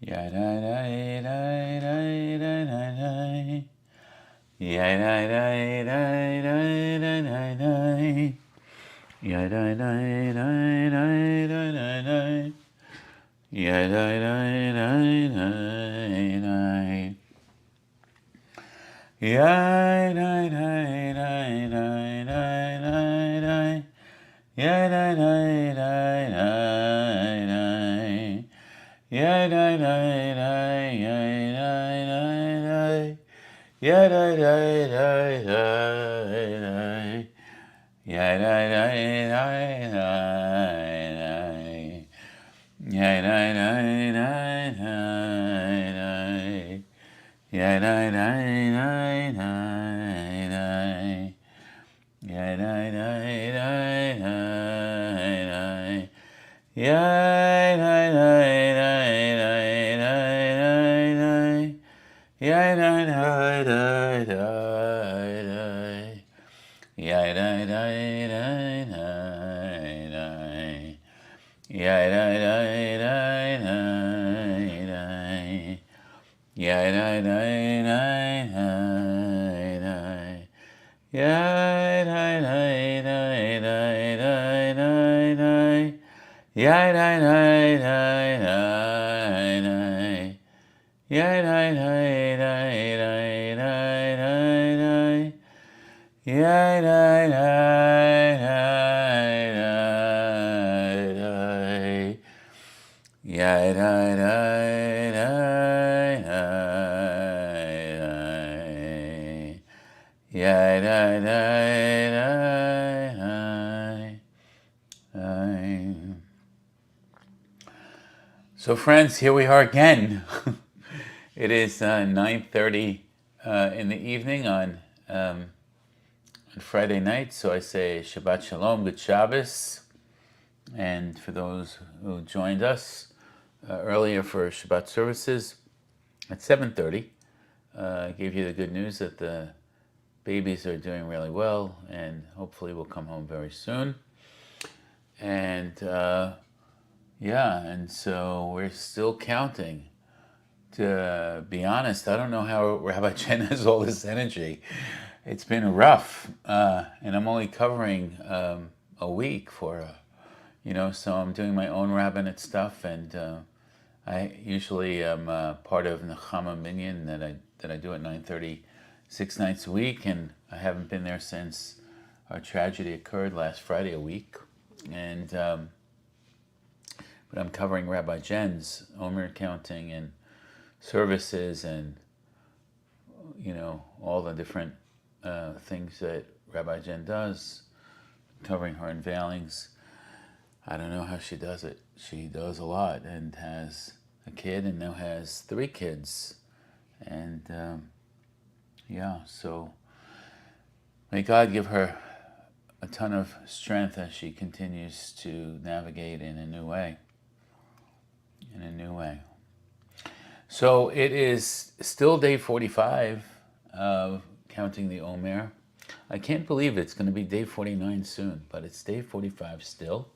Ya da da da da da da da. Ya da da da da da da da. Ya da da da da da da da. Ya da da da da da. Ya da da da da da da da. Ya da da da da da. Ya da da da ya da da da. Ya da da da da da. Ya da da da da da. Ya da da da da da. Ya da da da da da. Ya da da da da da. Ya da da da da da da. Ya da da da da da. Ya da da da da da. Ya da da da da da. Ya da da da da da. Ya da da da da da da da. Ya da da da da da. Ya da da da da da da da. Ya da da da da da. Ya da da da da da. Ya da da da da. So friends, here we are again. It is 9:30 in the evening on Friday night, so I say Shabbat Shalom, Good Shabbos. And for those who joined us earlier for Shabbat services at 7:30, I gave you the good news that the babies are doing really well and hopefully will come home very soon. And and so we're still counting. To be honest, I don't know how Rabbi Chen has all this energy. It's been rough, and I'm only covering a week so I'm doing my own rabbinate stuff, and I usually am part of Nechama Minyan that I do at 9:30, 6 nights a week, and I haven't been there since our tragedy occurred last Friday a week, and but I'm covering Rabbi Jen's Omer counting and services and all the different things that Rabbi Jen does, covering her unveilings. I don't know how she does it. She does a lot and has a kid and now has 3 kids. And so may God give her a ton of strength as she continues to navigate in a new way. So it is still day 45 of counting the Omer. I can't believe it's going to be day 49 soon, but it's day 45 still.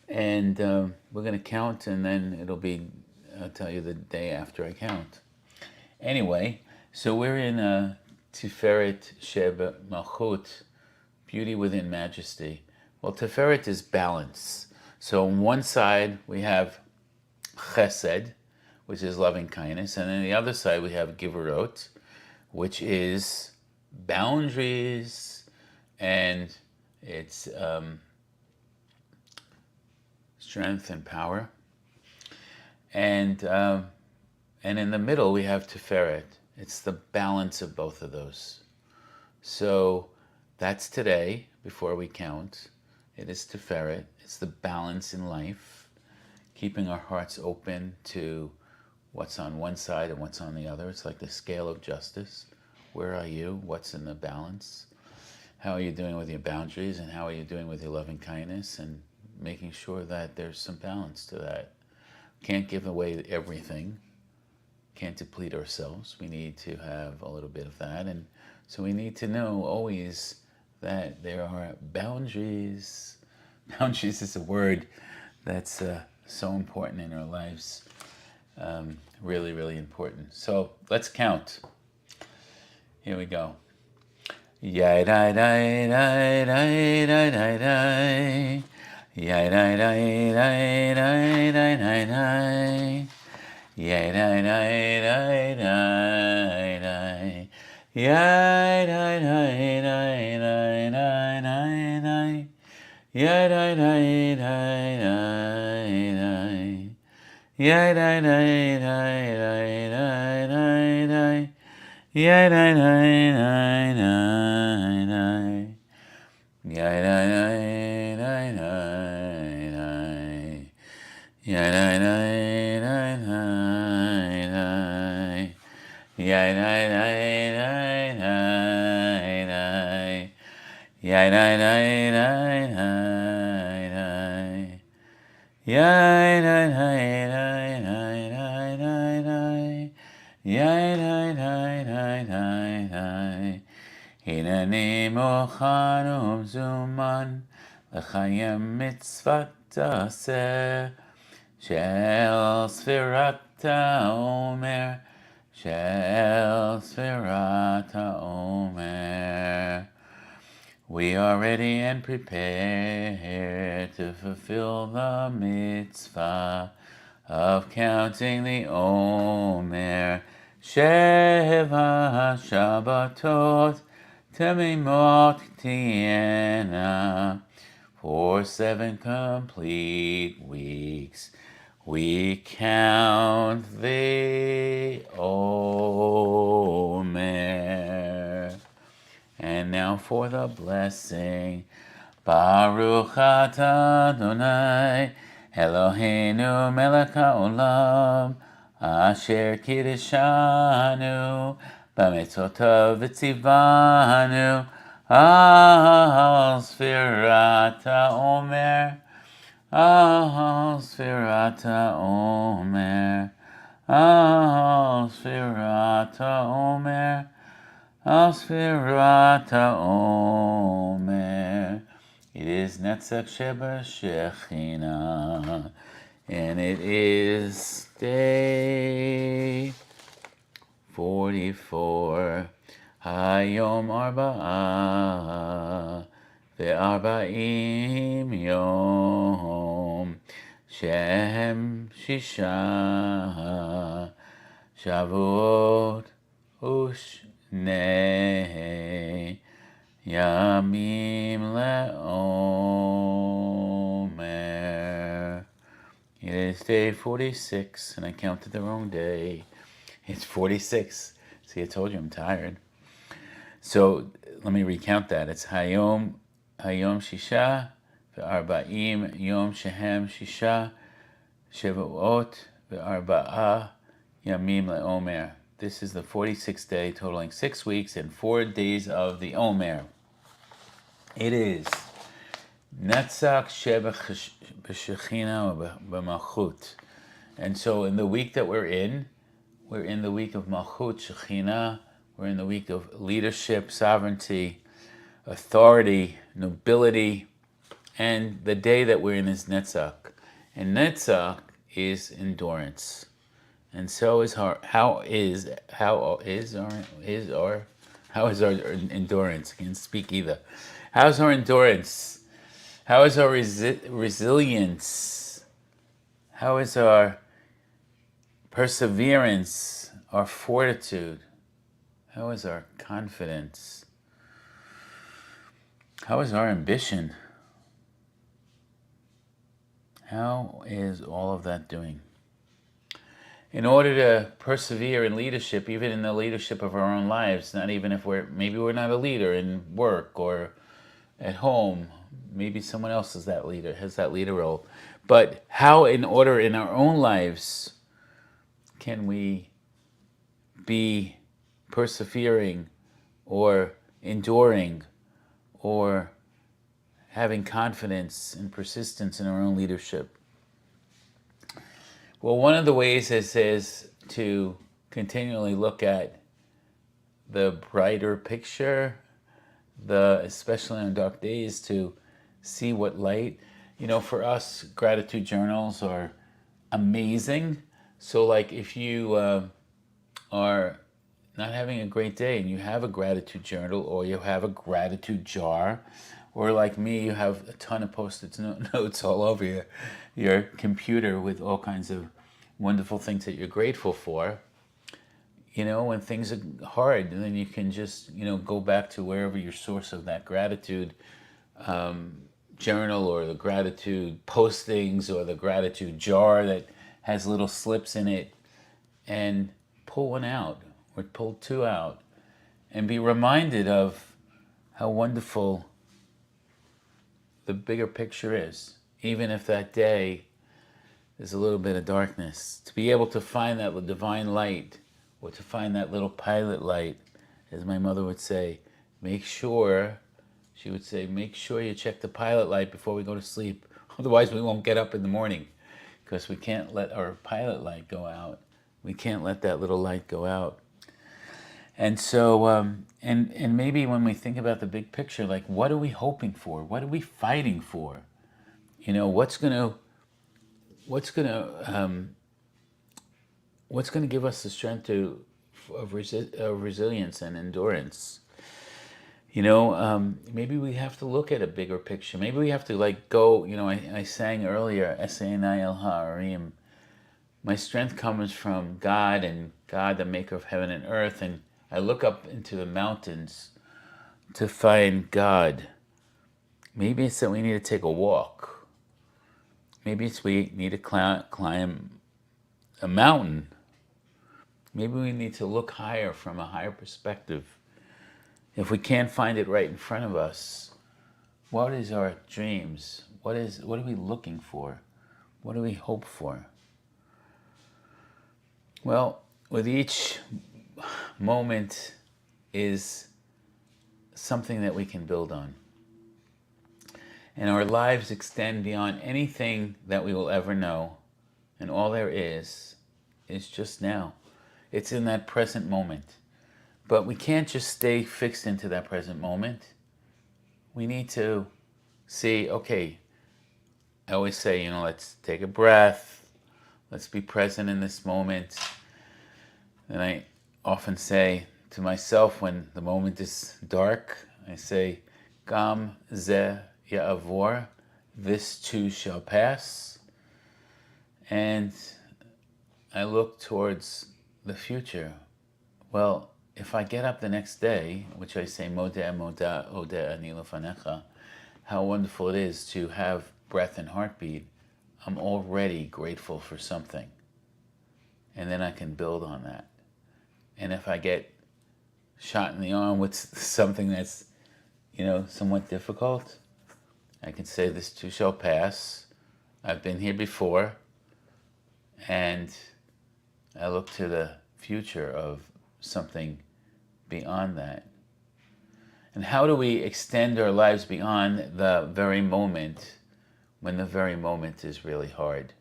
And we're going to count, and then I'll tell you the day after I count. Anyway, so we're in Tiferet Sheb Malchut, beauty within majesty. Well, Tiferet is balance. So on one side we have Chesed, which is loving kindness, and on the other side we have Giverot, which is boundaries, and it's strength and power. And in the middle we have Tiferet. It's the balance of both of those. So that's today, before we count. It is Tiferet. It's the balance in life, keeping our hearts open to what's on one side and what's on the other. It's like the scale of justice. Where are you? What's in the balance? How are you doing with your boundaries, and how are you doing with your loving kindness, and making sure that there's some balance to that. Can't give away everything. Can't deplete ourselves. We need to have a little bit of that. And so we need to know always that there are boundaries. Boundaries is a word that's so important in our lives. Really, really important. So let's count. Here we go. Yai dai dai dai dai dai dai dai. Yai dai dai dai dai dai dai dai. Yai dai dai dai dai dai. Yai dai dai dai dai dai dai dai. Yai dai dai dai dai dai. Yai dai dai dai dai dai dai dai. Yai dai dai dai dai dai. Yai dai dai dai dai dai. Yai dai dai dai dai dai. Yai dai dai dai dai dai. Yai dai dai dai dai dai. Yai dai dai dai dai dai dai dai. Yai dai dai dai dai dai. הנני מוכן ומזומן לקיים מצוות עשה של ספירת העומר, של ספירת העומר. We are ready and prepared to fulfill the mitzvah of counting the Omer. Sheva Shabbatot Temimot Tiena. For 7 complete weeks we count the Omer. And now for the blessing. Baruch atah Adonai Eloheinu melech haolam asher kiddushanu b'mitzotav v'tzivanu al sfirat ha'omer, al sfirat ha'omer, al sfirat ha'omer, al sfirat ha'omer. It is Netzach Sheba Shechina, and it is day 44. Hayom Arba'a ve'arba'im yom Shem Shisha Shavuot Ushnei Yamim le'omer. It is day 46, and I counted the wrong day. It's 46. See, I told you I'm tired. So let me recount that. It's Hayom Shisha, ve'arba'im Yom Shehem Shisha, Shavuot ve'arba'a Yamim le'omer. This is the 46th day, totaling 6 weeks and 4 days of the Omer. It is Netzach Sheba B'Shechina B'Malchut. And so in the week that we're in the week of Malchut Shechina. We're in the week of leadership, sovereignty, authority, nobility. And the day that we're in is Netzach. And Netzach is endurance. And so is how is our endurance? I can't speak either. How's our endurance? How is our resilience? How is our perseverance, our fortitude? How is our confidence? How is our ambition? How is all of that doing? In order to persevere in leadership, even in the leadership of our own lives, not even if maybe we're not a leader in work or at home, maybe someone else is that leader, has that leader role. But how, in order in our own lives, can we be persevering or enduring or having confidence and persistence in our own leadership? Well, one of the ways is to continually look at the brighter picture, especially on dark days, to see what light. For us, gratitude journals are amazing, So like if you are not having a great day and you have a gratitude journal or you have a gratitude jar, or like me, you have a ton of post-it notes all over your computer with all kinds of wonderful things that you're grateful for. When things are hard, then you can just, go back to wherever your source of that gratitude journal or the gratitude postings or the gratitude jar that has little slips in it, and pull one out or pull two out and be reminded of how wonderful the bigger picture is. Even if that day is a little bit of darkness, to be able to find that divine light, or to find that little pilot light, as my mother would say, she would say, make sure you check the pilot light before we go to sleep. Otherwise we won't get up in the morning, because we can't let our pilot light go out. We can't let that little light go out. And so, and maybe when we think about the big picture, like, what are we hoping for? What are we fighting for? What's gonna give us the strength of resilience and endurance? Maybe we have to look at a bigger picture. Maybe we have to go. I sang earlier, Esainai El Ha'arim. My strength comes from God, and God, the maker of heaven and earth, and I look up into the mountains to find God. Maybe it's that we need to take a walk. Maybe it's we need to climb a mountain. Maybe we need to look higher, from a higher perspective. If we can't find it right in front of us, what is our dreams? What are we looking for? What do we hope for? Well, with each moment is something that we can build on. And our lives extend beyond anything that we will ever know. And all there is just now. It's in that present moment. But we can't just stay fixed into that present moment. We need to see, okay, I always say, let's take a breath. Let's be present in this moment. And I often say to myself when the moment is dark, I say, Gam ze ya'avor, this too shall pass. And I look towards the future. Well, if I get up the next day, which I say, Modeh ani lefanecha, how wonderful it is to have breath and heartbeat, I'm already grateful for something. And then I can build on that. And if I get shot in the arm with something that's, somewhat difficult, I can say, this too shall pass. I've been here before. And I look to the future of something beyond that. And how do we extend our lives beyond the very moment when the very moment is really hard?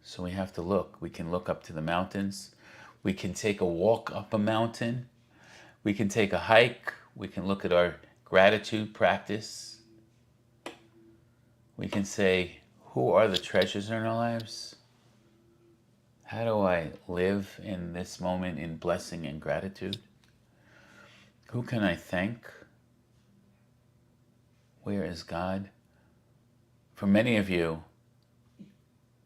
So we have to look. We can look up to the mountains. We can take a walk up a mountain. We can take a hike. We can look at our gratitude practice. We can say, who are the treasures in our lives? How do I live in this moment in blessing and gratitude? Who can I thank? Where is God? For many of you,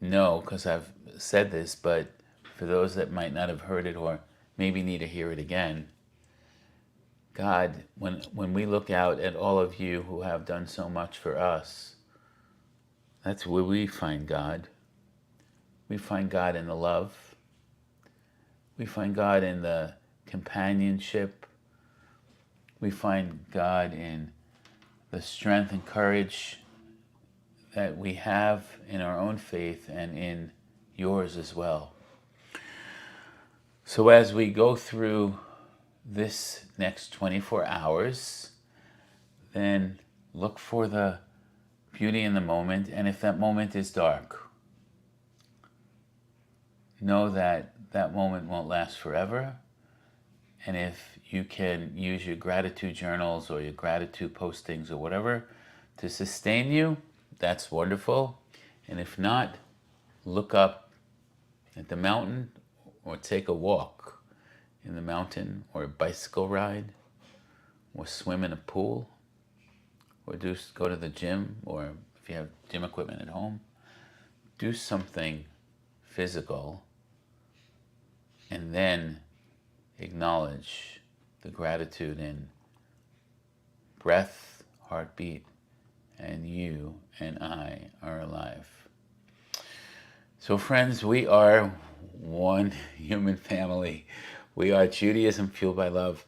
no, because I've said this, but for those that might not have heard it or maybe need to hear it again, God, when we look out at all of you who have done so much for us, that's where we find God. We find God in the love. We find God in the companionship. We find God in the strength and courage that we have in our own faith and in yours as well. So as we go through this next 24 hours, then look for the beauty in the moment. And if that moment is dark, know that that moment won't last forever. And if you can use your gratitude journals or your gratitude postings or whatever to sustain you, that's wonderful. And if not, look up at the mountain, or take a walk in the mountain, or a bicycle ride, or swim in a pool, or go to the gym, or if you have gym equipment at home, do something physical, and then acknowledge the gratitude in breath, heartbeat, and you and I are alive. So friends, we are one human family. We are Judaism fueled by love.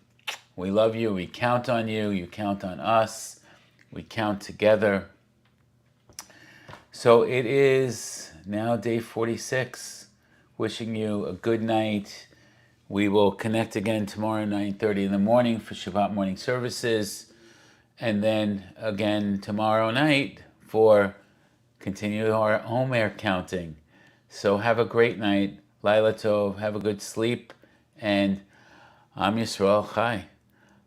We love you. We count on you. You count on us. We count together. So it is now day 46. Wishing you a good night. We will connect again tomorrow, 9:30 in the morning for Shabbat morning services. And then again tomorrow night for continue our Omer counting. So have a great night. Laila Tov. Have a good sleep. And Am Yisrael Chai.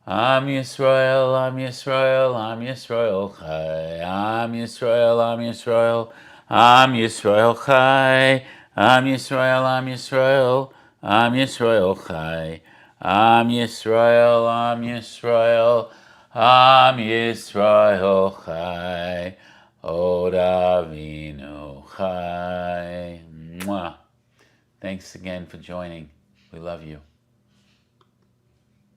Am Yisrael, Am Yisrael, Am Yisrael Chai. Am Yisrael, Am Yisrael, Am Yisrael Chai. Am Yisrael, Am Yisrael, Am Yisrael Chai. Am Yisrael, Am Yisrael, Am Yisrael Chai. Od Avinu Chai. Mwah. Thanks again for joining. We love you.